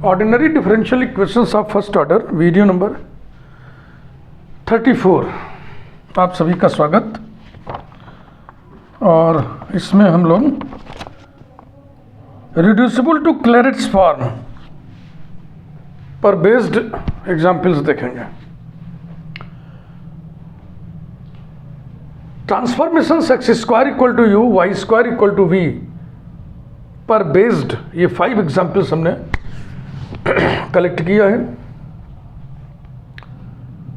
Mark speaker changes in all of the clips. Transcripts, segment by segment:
Speaker 1: Ordinary differential equations of first order video number 34। आप सभी का स्वागत। और इसमें हम लोग रिड्यूसिबल टू क्लेरेट्स फॉर्म पर बेस्ड एग्जाम्पल्स देखेंगे। Transformation x square equal to u, y square equal to v पर बेस्ड ये 5 एग्जाम्पल्स हमने कलेक्ट किया है।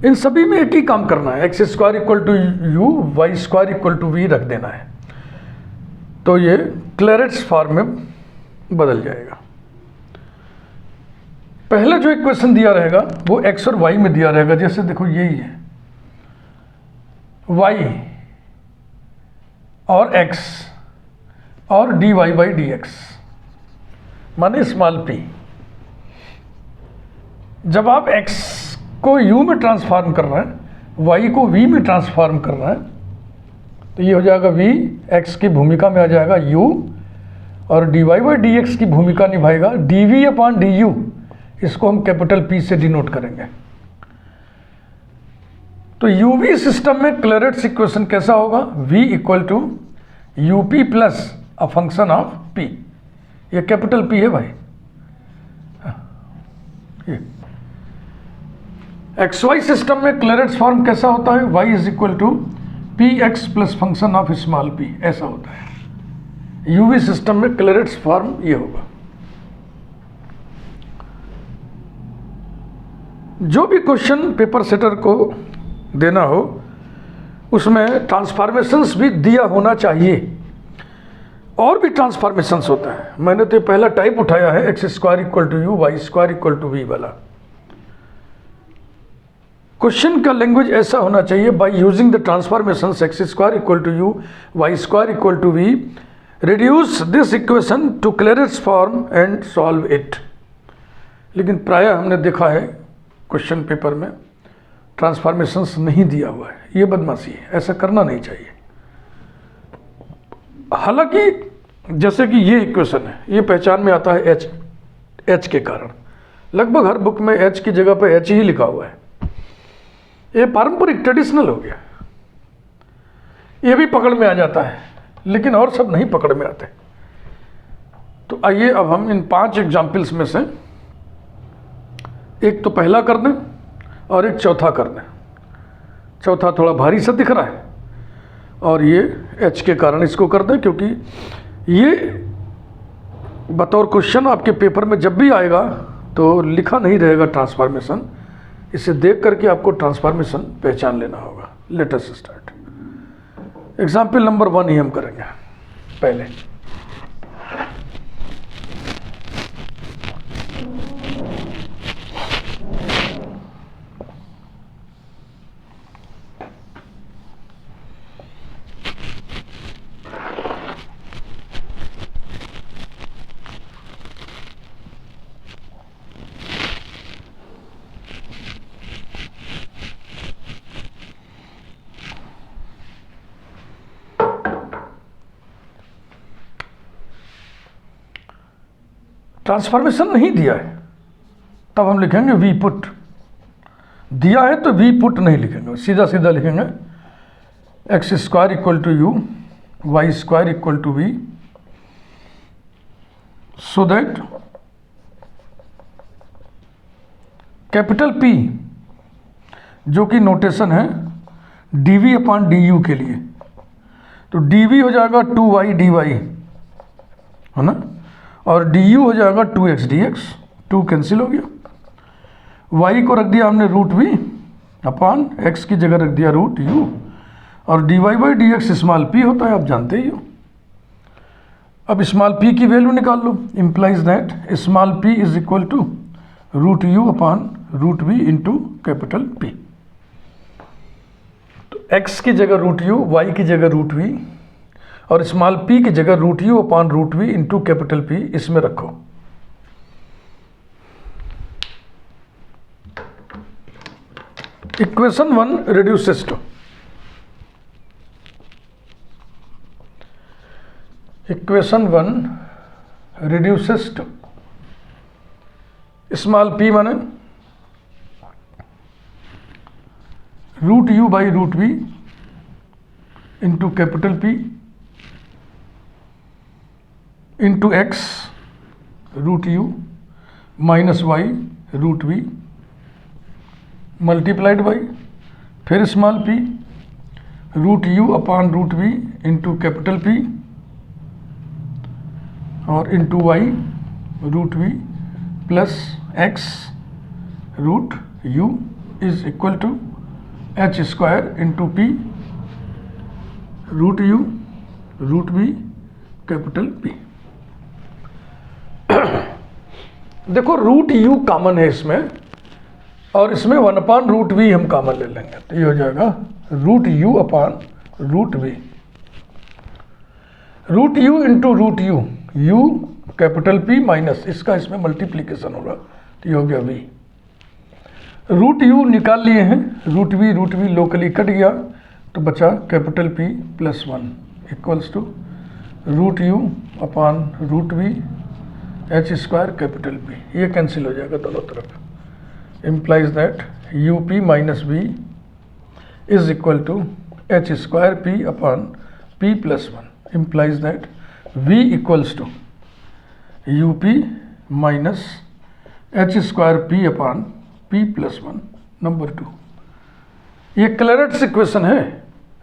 Speaker 1: इन सभी में एक ही काम करना है, x square equal to u, y square equal to v रख देना है, तो ये क्लेरेट्स फॉर्म में बदल जाएगा। पहला जो इक्वेशन दिया रहेगा वो एक्स और वाई में दिया रहेगा। जैसे देखो यही है, वाई और एक्स और d y by d x माने स्मॉल पी। जब आप x को u में ट्रांसफॉर्म कर रहे हैं, y को v में ट्रांसफॉर्म कर रहे हैं, तो ये हो जाएगा v, x की भूमिका में आ जाएगा u, और dy बाई dx की भूमिका निभाएगा dv अपॉन du। इसको हम कैपिटल P से डिनोट करेंगे। तो uv सिस्टम में क्लेरेट्स इक्वेशन कैसा होगा? v equal to u p plus a function of p। ये कैपिटल P है भाई। ये एक्स वाई सिस्टम में क्लेरेट्स फॉर्म कैसा होता है? y is equal to p x plus function of small p, ऐसा होता है। यूवी सिस्टम में क्लेरेट्स फॉर्म ये होगा। जो भी क्वेश्चन पेपर सेटर को देना हो उसमें ट्रांसफॉर्मेशंस भी दिया होना चाहिए। और भी ट्रांसफॉर्मेशंस होता है। मैंने तो पहला टाइप उठाया है x square equal to u, y square equal to v वाला। क्वेश्चन का लैंग्वेज ऐसा होना चाहिए, by using the transformation x square equal to u, y square equal to v, reduce this equation to Clairaut's form and solve it. लेकिन प्रायः हमने देखा है क्वेश्चन पेपर में ट्रांसफॉर्मेशंस नहीं दिया हुआ है। ये बदमाशी है, ऐसा करना नहीं चाहिए। हालांकि जैसे कि ये इक्वेशन है, ये पहचान में आता है एच के कारण। लगभग हर बुक में एच की जगह पर एच ही लिखा हुआ है। ये पारंपरिक ट्रेडिशनल हो गया, ये भी पकड़ में आ जाता है, लेकिन और सब नहीं पकड़ में आते। तो आइए अब हम इन 5 एग्जाम्पल्स में से एक तो पहला कर दें और एक चौथा कर दें। चौथा थोड़ा भारी सा दिख रहा है और ये एच के कारण इसको कर दें, क्योंकि ये बतौर क्वेश्चन आपके पेपर में जब भी आएगा तो लिखा नहीं रहेगा ट्रांसफॉर्मेशन। इसे देख करके आपको ट्रांसफॉर्मेशन पहचान लेना होगा। Let us start. Example number 1 ही हम करेंगे पहले। ट्रांसफॉर्मेशन नहीं दिया है तब हम लिखेंगे वी पुट। दिया है तो वी पुट नहीं लिखेंगे, सीधा सीधा लिखेंगे x square equal to u, y square equal to v, so that capital P जो कि नोटेशन है dv अपॉन du के लिए, तो dv हो जाएगा 2y dy है ना, और du हो जाएगा 2x dx। 2 कैंसिल हो गया। y को रख दिया हमने रूट v अपॉन x की जगह रख दिया रूट u, और dy by dx small p होता है, आप जानते ही हो। अब स्मॉल p की वैल्यू निकाल लो। Implies that small p is equal to root u upon root v into capital P। तो x की जगह रूट u, y की जगह रूट v और स्मॉल p की जगह root u upon root v into capital P इसमें रखो। Equation 1 reduces to, equation 1 reduces to small p माने root u by root v into capital P into x root u minus y root v multiplied by फिर small p root u upon root v into capital P और into y root v plus x root u is equal to h square into p root u root v capital P। देखो root u common है इसमें और इसमें 1 upon root v हम common ले लेंगे तो ये हो जाएगा root u upon root v। Root u into root u, u capital P minus इसका इसमें मल्टीप्लीकेशन होगा तो ये हो गया v। रूट u निकाल लिए हैं, रूट v लोकली कट गया तो बचा capital P plus 1 equals to root u upon root v h square capital P। ये कैंसिल हो जाएगा दोनों तरफ। Implies that up minus v is equal to h square p upon p plus 1। Implies that v equals to up minus h square p upon p plus 1। Number 2 ये Clairaut's equation है।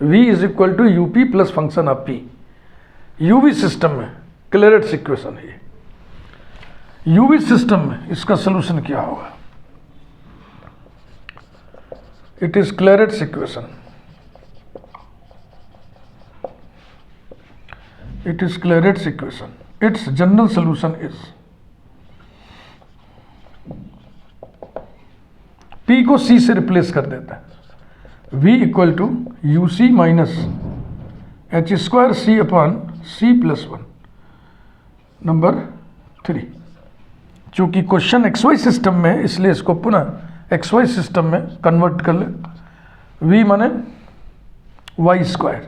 Speaker 1: v is equal to u p plus function of p। UV system में Clairaut's equation है। U v system में इसका solution क्या होगा? It is Clairaut's equation. It is Clairaut's equation. Its general solution is p को c से replace कर देता है। v equal to u c minus h square c upon c plus 1। Number 3 चूंकि क्वेश्चन XY सिस्टम में इसलिए इसको पुनः XY सिस्टम में कन्वर्ट कर ले। v माने y स्क्वायर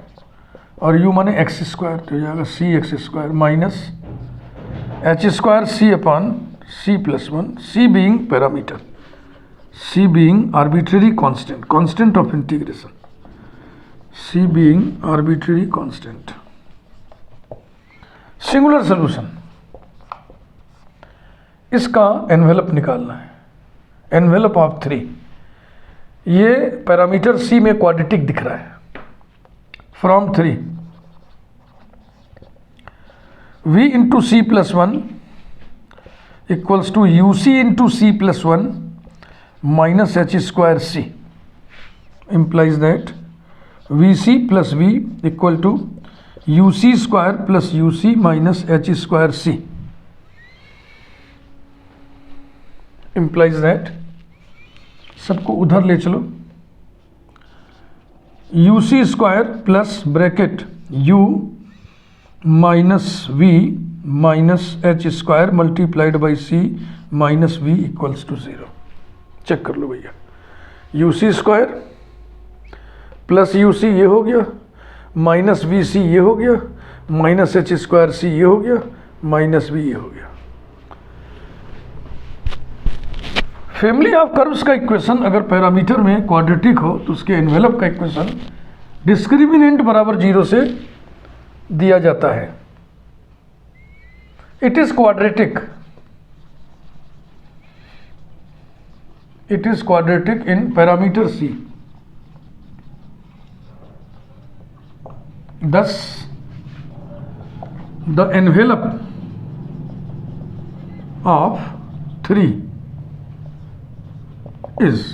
Speaker 1: और u माने x स्क्वायर तो हो जाएगा c x square minus h square c upon c plus 1। c being parameter, c being arbitrary constant, constant of integration, c being arbitrary constant। Singular solution, इसका envelope निकालना है। Envelope of 3, ये parameter c में quadratic दिख रहा है। From 3 v into c plus 1 equals to u c into c plus 1 minus h square c. implies that vc plus v equal to uc square plus uc minus h square c। implies that सबको उधर ले चलो, uc square plus bracket u minus v minus h square multiplied by c minus v equals to 0। Check कर लो भैया, u c square plus u c ये हो गया माइनस वी सी ये हो गया माइनस एच स्क्वायर सी ये हो गया माइनस वी ये हो गया। फैमिली ऑफ कर्व्स का इक्वेशन अगर पैरामीटर में क्वाड्रेटिक हो तो उसके एनवेलप का इक्वेशन डिस्क्रिमिनेंट बराबर 0 से दिया जाता है। It is quadratic, it is quadratic in parameter c। Thus the envelope of 3 is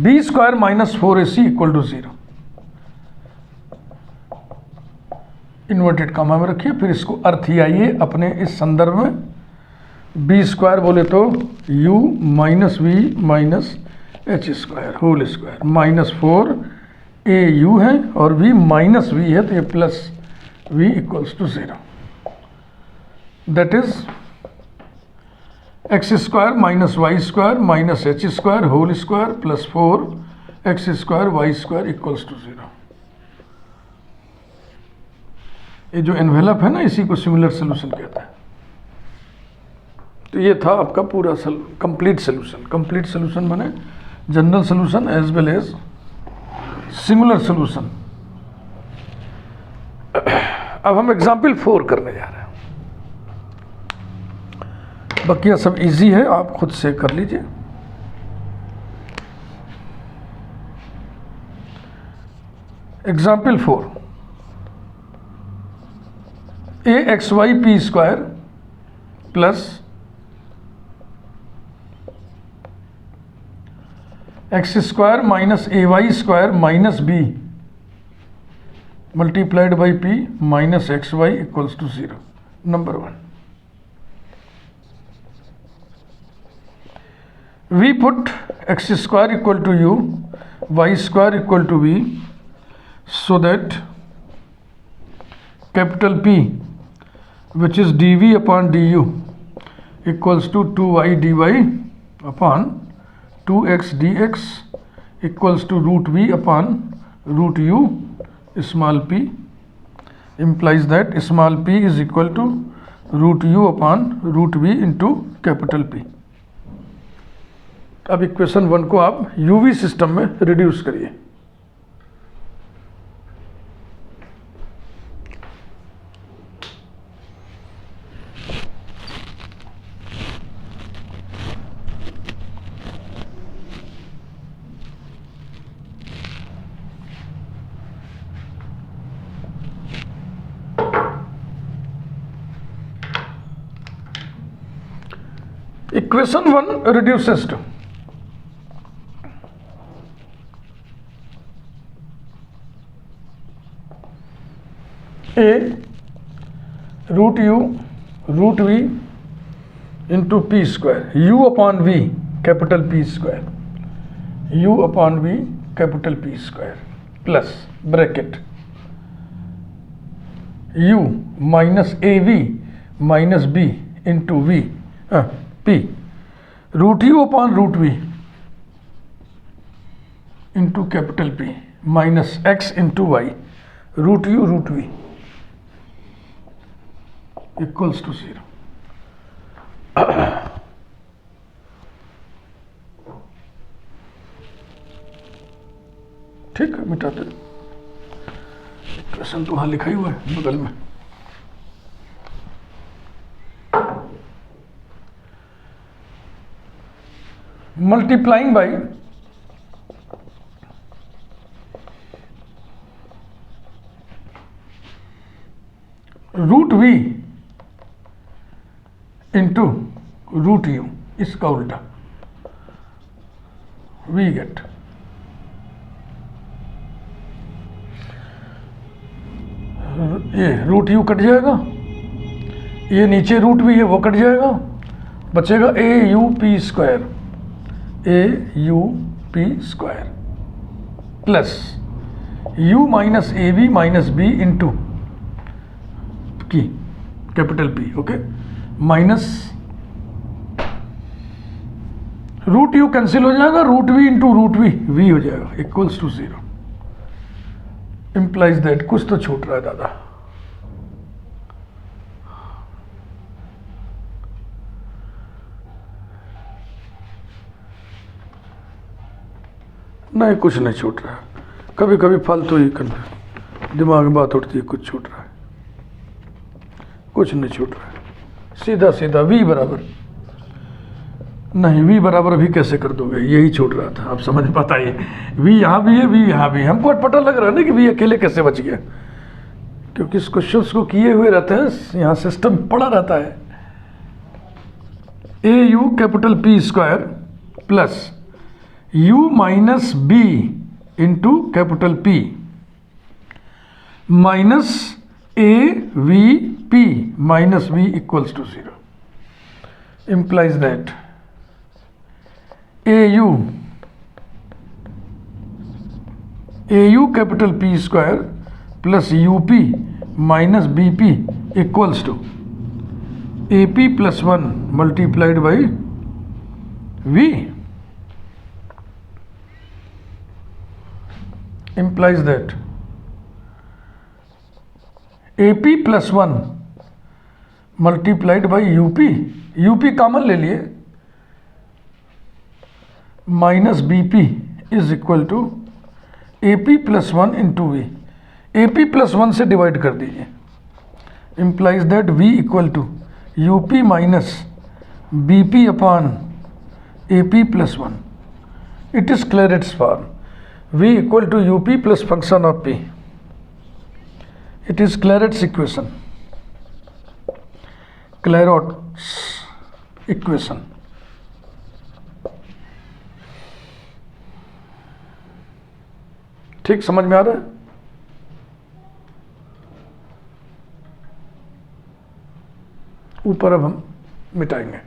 Speaker 1: b square minus 4ac equal to 0। Inverted comma में रखिए, फिर इसको अर्थ ही आइए अपने इस संदर्भ में। बी स्क्वायर बोले तो u minus v minus h square whole square minus 4au है और v माइनस वी है तो ये plus v equals to 0। That is x square minus y square minus h square whole square plus 4x square y square equals to 0। ये जो envelope है ना, इसी को सिमिलर सोल्यूशन कहता है। तो ये था आपका पूरा कंप्लीट सोल्यूशन। कंप्लीट सोल्यूशन माने general solution as well as singular solution. अब हम एग्जाम्पल 4 करने जा रहे हैं। बकिया सब इजी है, आप खुद से कर लीजिए। Example 4, a x y p square plus x square minus a y square minus b multiplied by p minus x y equals to 0। Number 1, we put x square equal to u, y square equal to v, so that capital P, which is dv upon du, equals to 2y dy upon 2x dx equals to root v upon root u small p, implies that small p is equal to root u upon root v into capital P। अब equation 1 को आप UV system में reduce करिए। Equation 1 reduces to a root u root v into p square, u upon v capital P square, u upon v capital P square plus bracket u minus av minus b into v p root u upon root v into capital P minus x into y root u root v equals to 0। ठीक है, मिटाते। Equation तो वहां लिखा ही हुआ है बगल में। Multiplying by root v into root u, इसका उल्टा वी गेट ये रूट यू कट जाएगा, ये नीचे रूट वी है वो कट जाएगा, बचेगा a u p square, a u p square plus u minus a b minus b into की capital P, okay, minus root u cancel हो जाएगा, root v into root v, v हो जाएगा equals to 0। Implies that कुछ तो छूट रहा है दादा। नहीं, कुछ नहीं छूट रहा। कभी कभी फालतू ही दिमाग में बात उठती है, कुछ छूट रहा है, कुछ नहीं छूट रहा है। सीधा सीधा v बराबर, नहीं v बराबर भी कैसे कर दोगे, यही छूट रहा था, आप समझ बताइए। v यहाँ भी है, v यहाँ भी है, हमको पता लग रहा है ना कि v अकेले कैसे बच गया, क्योंकि इस क्वेश्चन को किए हुए रहते हैं, यहाँ सिस्टम पड़ा रहता है। A u capital P square plus u minus b into capital P minus a v p minus v equals to 0 implies that au capital P square plus up minus bp equals to ap plus 1 multiplied by v implies that AP plus 1 multiplied by UP, UP common ले लिए, minus BP is equal to AP plus 1 into वी। AP plus 1 से divide कर दीजिए, implies that V equal to UP minus BP upon AP plus 1। It is Clairaut's form, V equal to UP plus function of P। It is Clairaut's equation, Clairaut's equation. ठीक समझ में आ रहा है? ऊपर अब हम मिटाएंगे।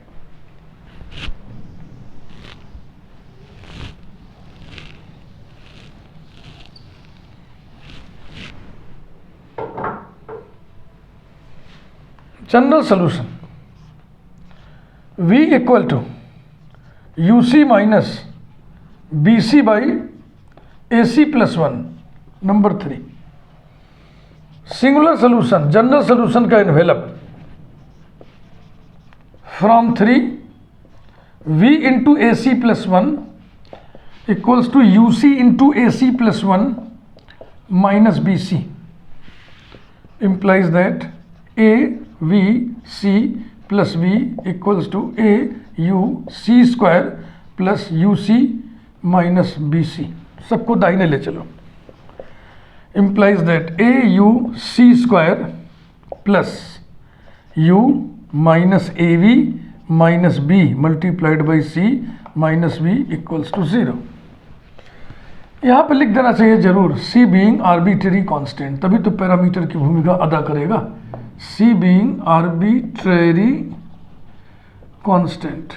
Speaker 1: General solution, V equal to UC minus BC by AC plus 1। Number 3, singular solution, general solution का envelope from 3 V into AC plus 1 equals to UC into AC plus 1 minus BC, implies that AVC plus V equals to AUC square plus UC minus BC। सबको दाहिने ले चलो, implies that AUC square plus U minus AV minus B multiplied by C minus V equals to 0। यहाँ पे लिख देना चाहिए जरूर, C बीइंग आर्बिट्रेरी कांस्टेंट, तभी तो पैरामीटर की भूमिका अदा करेगा। C being arbitrary constant.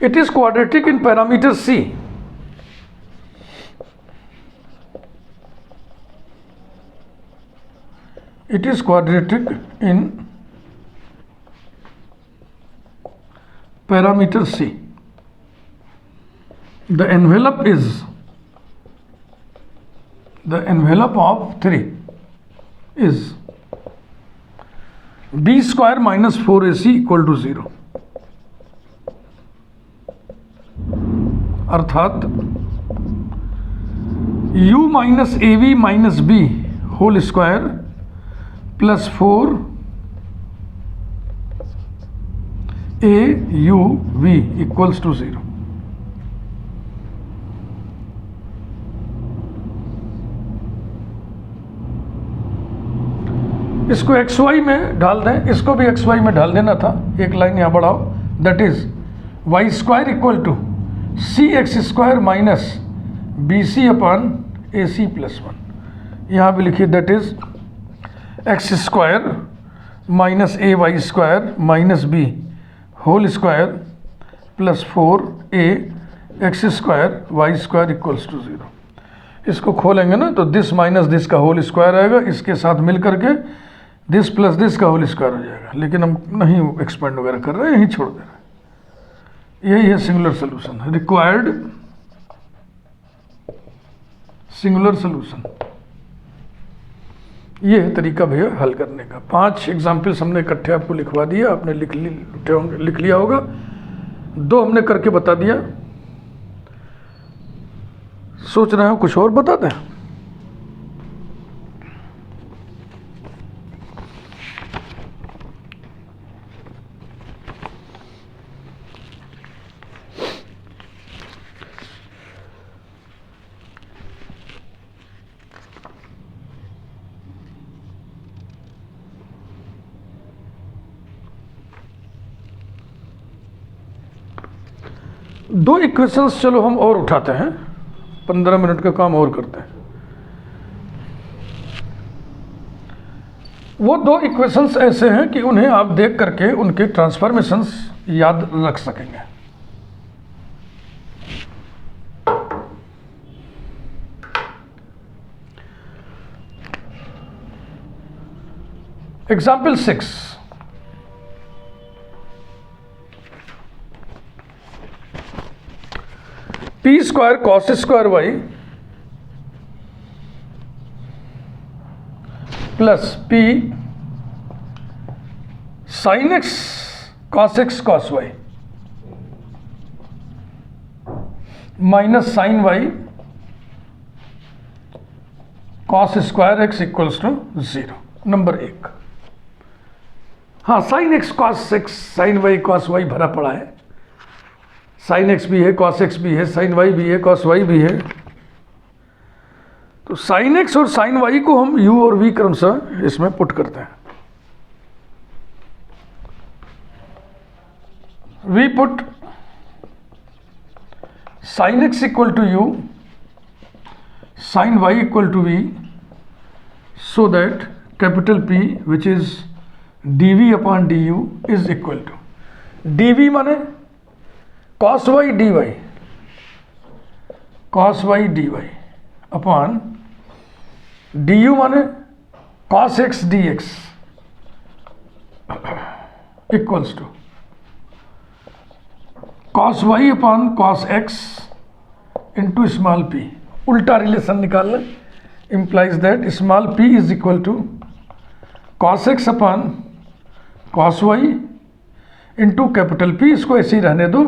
Speaker 1: It is quadratic in parameter C. It is quadratic in parameter C. The envelope of 3 is B square minus 4AC equal to 0। अर्थात U minus AV minus B whole square plus 4 AUV equals to 0। इसको XY में डाल दें, इसको भी XY में डाल देना था, एक लाइन यहाँ बढ़ाओ, that is y square equal to CX square minus BC upon AC plus 1। यहाँ भी लिखिए that is X square minus AY स्क्वायर minus B whole square plus 4AX square Y square equals to 0। इसको खोलेंगे ना तो दिस माइनस दिस का whole square आएगा, इसके साथ मिल करके दिस प्लस दिस का होल स्क्वायर हो जाएगा, लेकिन हम नहीं एक्सपेंड वगैरह कर रहे हैं, यहीं छोड़ दे रहे हैं। यही है singular solution, required singular solution. ये है तरीका भैया हल करने का। 5 एग्जाम्पल्स हमने इकट्ठे आपको लिखवा दिया, आपने लिख लिया होगा। 2 हमने करके बता दिया। सोच रहे हो कुछ और बता दें? दो इक्वेशंस चलो हम और उठाते हैं, 15 मिनट का काम और करते हैं। वो 2 इक्वेशंस ऐसे हैं कि उन्हें आप देख करके उनके ट्रांसफॉर्मेशंस याद रख सकेंगे। Example 6, p square cos square y plus p sine x cos x cos y minus sine y cos square x equals to 0। Number 1। हाँ, sine x cos x sine y cos y भरा पड़ा है। Sine x भी है, cos x भी है, sign Y भी है, कॉस वाई भी है। तो साइन एक्स और साइन वाई को हम u और v क्रमशः इसमें पुट करते हैं। We put sine x equal to u, sine y equal to v, so that capital P which is dv upon du is equal to dv माने cos y dy, cos y dy upon du माने cos x dx equals to cos y upon cos x into small p। उल्टा relation निकालना implies that small p is equal to cos x upon cos y into capital P। इसको ऐसे ही रहने दो,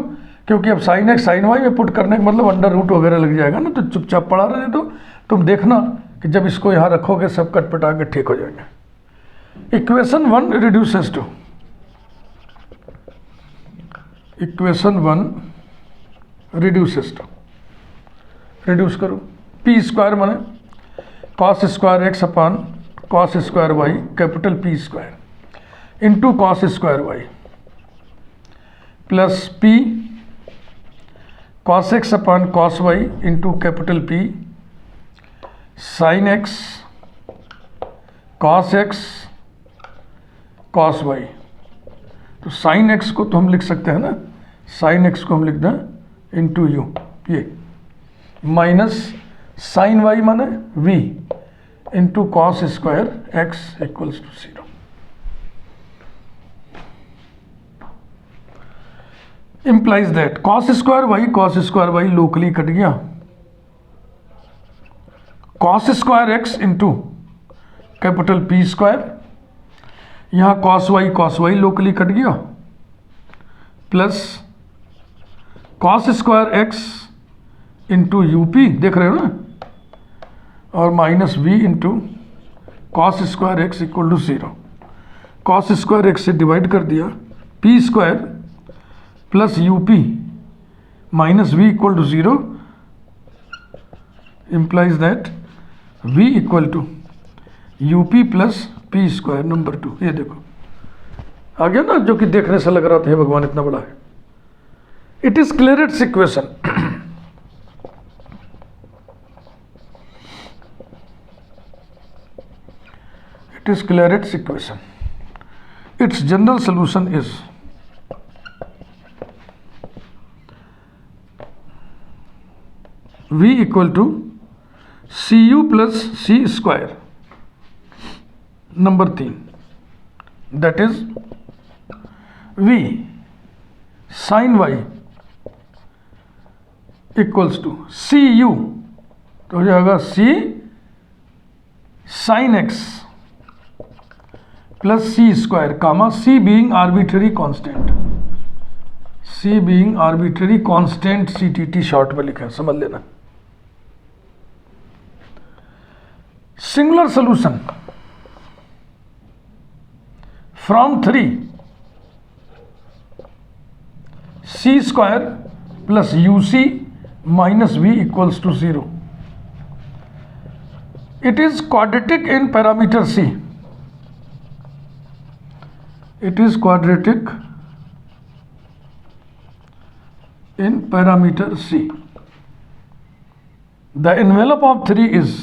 Speaker 1: क्योंकि अब sin x sin y में put करने का मतलब अंडर रूट वगैरह लग जाएगा ना, तो चुपचाप पड़ा रहने दो। तुम देखना कि जब इसको यहाँ रखोगे सब कटपटा के ठीक हो जाएंगे। Equation 1 reduces to, equation 1 reduces to, reduce करो। पी स्क्वायर माने cos square x upon cos square y capital P square into cos square y plus p cos x upon cos y into capital P sine x cos x cos y. तो sine x को तो हम लिख सकते हैं ना, sign x को हम लिख दें इंटू यू, ये माइनस साइन वाई माने v into cos square x equals to 0। Implies that cos square y locally cut गया, cos square x into capital P square, यहाँ कॉस वाई लोकली कट गया, plus cos square x into UP, देख रहे हो ना, और minus v into cos square x equal to 0। Cos square x से divide कर दिया, P square plus UP minus v equal to 0 implies that v equal to u p plus p square. Number 2, ये देखो आ गया ना, जो कि देखने से लग रहा था हे भगवान इतना बड़ा है। It is clear it's equation. It is Clairaut's equation. Its general solution is v equal to cu plus c square। Number 3, that is v sin y equals to cu, तो हो जाएगा c sin x plus c square comma c being arbitrary constant, c being arbitrary constant, CTT short में लिखा है, समझ लेना। Singular solution from 3 c square plus UC minus v equals to 0। It is quadratic in parameter c, it is quadratic in parameter c। The envelope of 3 is,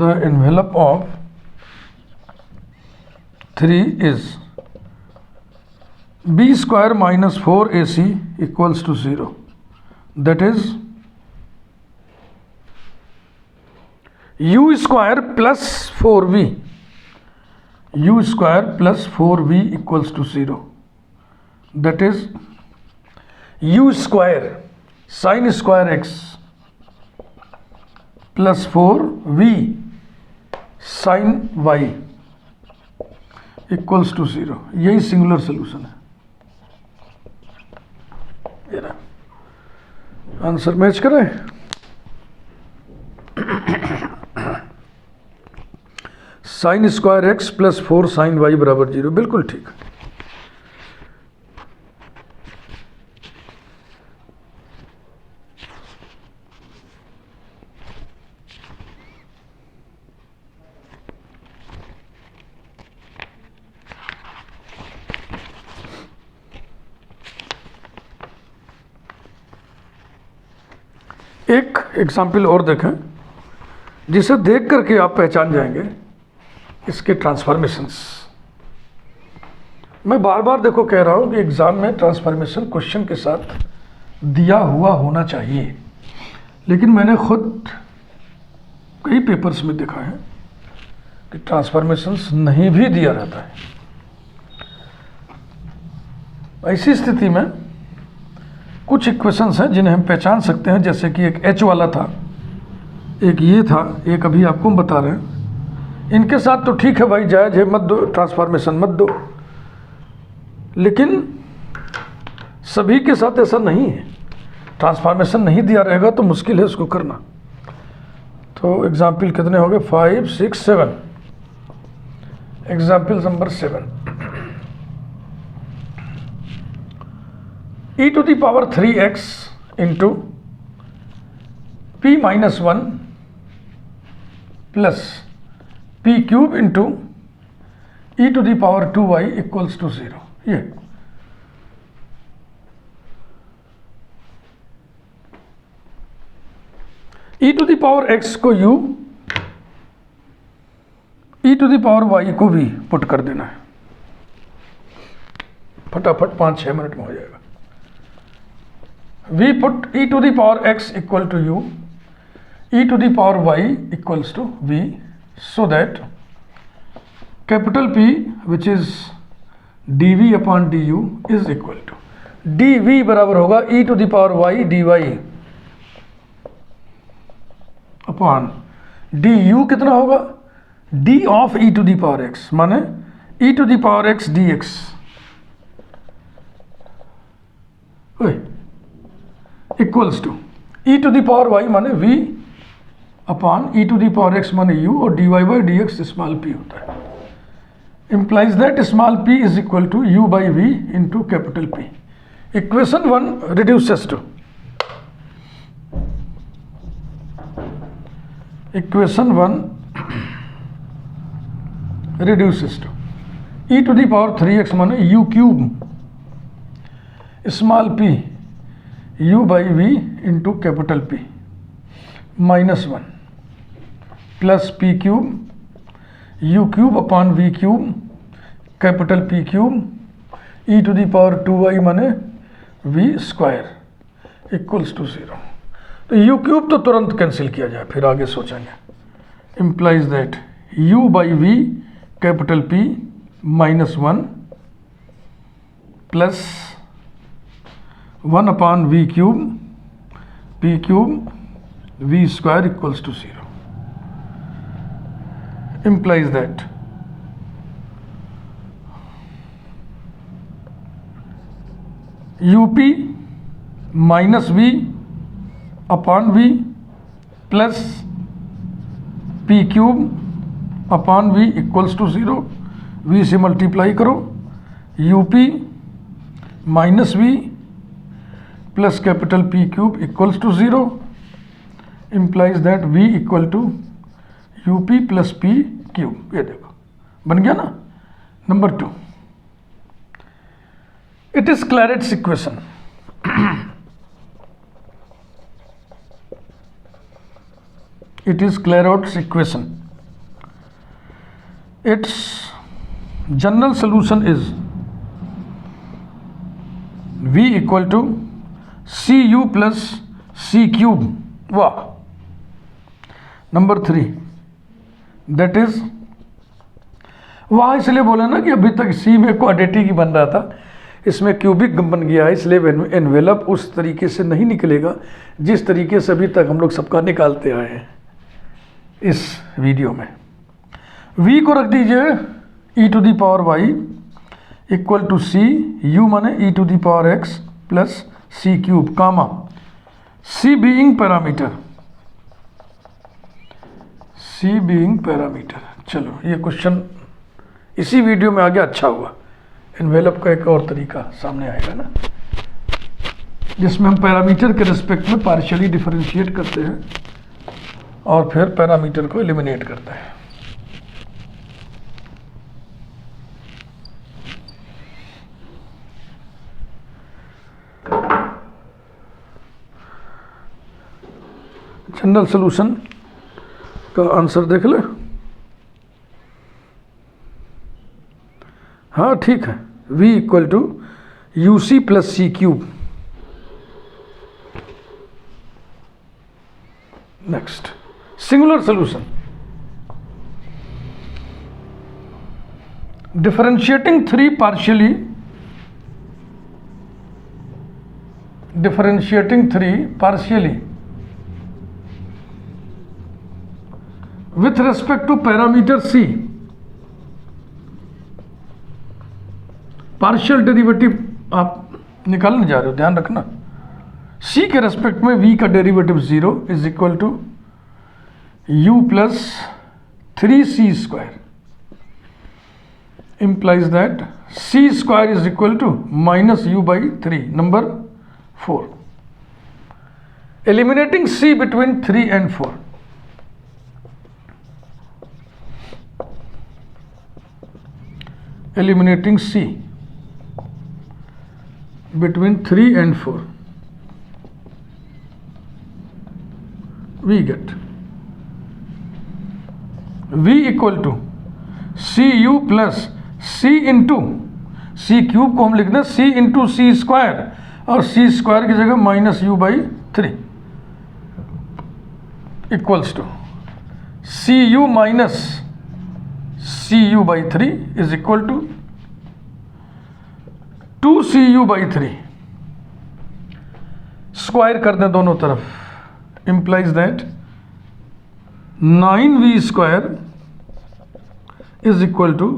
Speaker 1: the envelope of 3 is b square minus 4ac equals to 0। That is u square plus 4v, u square plus 4v equals to 0, that is u square sine square x plus 4v sine y equals to 0। यही singular solution है। ये रहा answer. Match करें। Sine square x plus 4 sine y बराबर 0, बिल्कुल ठीक। एक example और देखें जिसे देख करके आप पहचान जाएंगे इसके ट्रांसफॉर्मेशंस। मैं बार बार देखो कह रहा हूं कि एग्जाम में ट्रांसफॉर्मेशन क्वेश्चन के साथ दिया हुआ होना चाहिए, लेकिन मैंने खुद कई पेपर्स में देखा है कि ट्रांसफॉर्मेशंस नहीं भी दिया रहता है। ऐसी स्थिति में कुछ इक्वेशंस हैं जिन्हें हम पहचान सकते हैं, जैसे कि एक एच वाला था, एक ये था, एक अभी आपको हम बता रहे हैं। इनके साथ तो ठीक है भाई, जायज़ है, मत दो ट्रांसफॉर्मेशन, मत दो, लेकिन सभी के साथ ऐसा नहीं है। ट्रांसफॉर्मेशन नहीं दिया रहेगा तो मुश्किल है उसको करना। तो एग्जाम्पल कितने हो गए? 5, 6, 7। Example number 7, e to the power 3x into p minus 1 plus p cube into e to the power 2y equals to 0। ये e to the power x को u, e to the power y को v put कर देना है। फटाफट 5-6 minute में हो जाएगा। we put e to the power x equal to u, e to the power y equals to v, so that capital P, which is dv upon du, is equal to dv बराबर होगा e to the power y dy upon du। कितना होगा? d of e to the power x, माने e to the power x dx equals to e to the power y माने v upon e to the power x माने u, और dy by d x small p होता है। Implies that small p is equal to u by v into capital P। Equation 1 reduces to, equation 1 reduces to e to the power 3x माने u cube स्मॉल p u by v into capital P minus 1 plus p cube u cube upon v cube capital P cube e to the power 2y माने v square equals to 0। तो u cube तो तुरंत cancel किया जाए, फिर आगे सोचेंगे। Implies that u by v capital P minus 1 plus 1 upon v cube p cube v square equals to 0। implies that up minus v upon v plus p cube upon v equals to 0। v से multiply करो, up minus v plus capital P cube equals to 0। Implies that v equal to UP plus P cube. ये देखो बन गया ना। Number 2, it is Clairaut's equation. it is Clairaut's equation. Its general solution is v equal to cu plus c cube। वाह, number 3 that is, वहाँ इसलिए बोला ना कि अभी तक सी में क्वाड्रेटिक ही बन रहा था, इसमें क्यूबिक बन गया है, इसलिए एनवेलप उस तरीके से नहीं निकलेगा जिस तरीके से अभी तक हम लोग सबका निकालते आए हैं इस वीडियो में। v को रख दीजिए e to the power y equal to c, u माने e to the power x plus c cube, comma c being parameter, c being parameter. चलो ये क्वेश्चन इसी वीडियो में आ गया, अच्छा हुआ। एनवेलप का एक और तरीका सामने आएगा ना, जिसमें हम पैरामीटर के रिस्पेक्ट में पार्शियली डिफरेंशिएट करते हैं और फिर पैरामीटर को एलिमिनेट करते हैं। जनरल सॉल्यूशन का आंसर देख ले। हाँ ठीक है, v equal to u c plus c cube. Next singular solution, differentiating 3 partially, differentiating 3 partially with respect to parameter c, partial derivative आप निकालने जा रहे हो, ध्यान रखना। c के रेस्पेक्ट में v का derivative 0 is equal to u plus 3c square, implies that c square is equal to minus u by 3. Number 4, eliminating c between 3 and 4. Eliminating c between 3 and 4, we get v equal to cu plus c into c cube को हम लिख दें c into c square, और c square की जगह minus u by 3 equals to c u minus c u by 3 is equal to 2cu by 3, square कर दें दोनों तरफ, implies that 9v square is equal to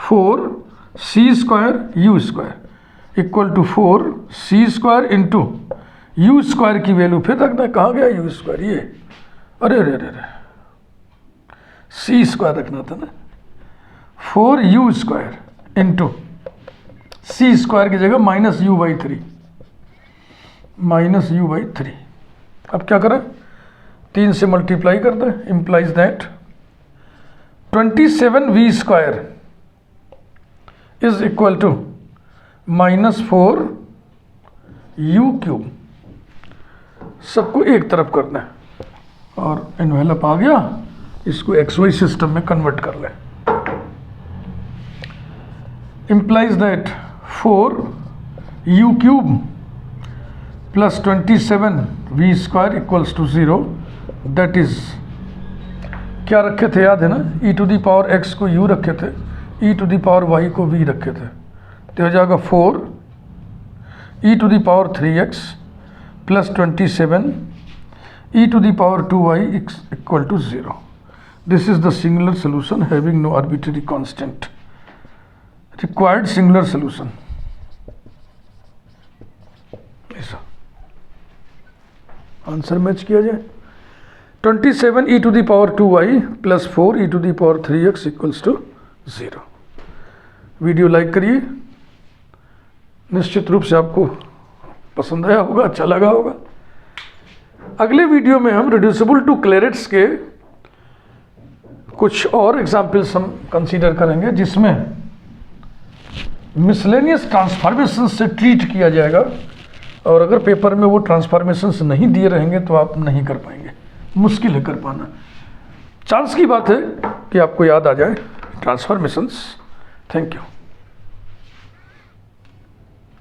Speaker 1: 4c square u square equal to 4c square into u square की value फिर रखना है, कहाँ गया u स्क्वायर, ये अरे अरे अरे c स्क्वायर रखना था ना, 4u square into c square की जगह minus u by 3, minus u by 3। अब क्या करें, 3 से मल्टीप्लाई कर दें, implies that 27v square is equal to minus 4u cube. सबको एक तरफ करना है और एनवेलप आ गया, इसको XY सिस्टम में कन्वर्ट कर लें। implies that 4u cube plus 27v square equals to 0, that is, क्या रखे थे याद है ना, e to the power x को u रखे थे, e to the power y को v रखे थे, तो हो जाएगा 4 e to the power 3x plus 27 e to the power 2y equal to 0। This is the singular solution having no arbitrary constant. Required singular solution, ऐसा answer match किया जाए। 27 e to the power 2y plus 4 e to the power 3x equals to 0। Video like करिए, निश्चित रूप से आपको पसंद आया होगा, अच्छा लगा होगा। अगले वीडियो में हम रिड्यूसिबल टू क्लेरेट्स के कुछ और एग्जाम्पल्स हम कंसीडर करेंगे, जिसमें मिसलेनियस ट्रांसफॉर्मेशन से ट्रीट किया जाएगा, और अगर पेपर में वो ट्रांसफॉर्मेशंस नहीं दिए रहेंगे तो आप नहीं कर पाएंगे, मुश्किल है कर पाना। चांस की बात है कि आपको याद आ जाए ट्रांसफॉर्मेशंस। Thank you.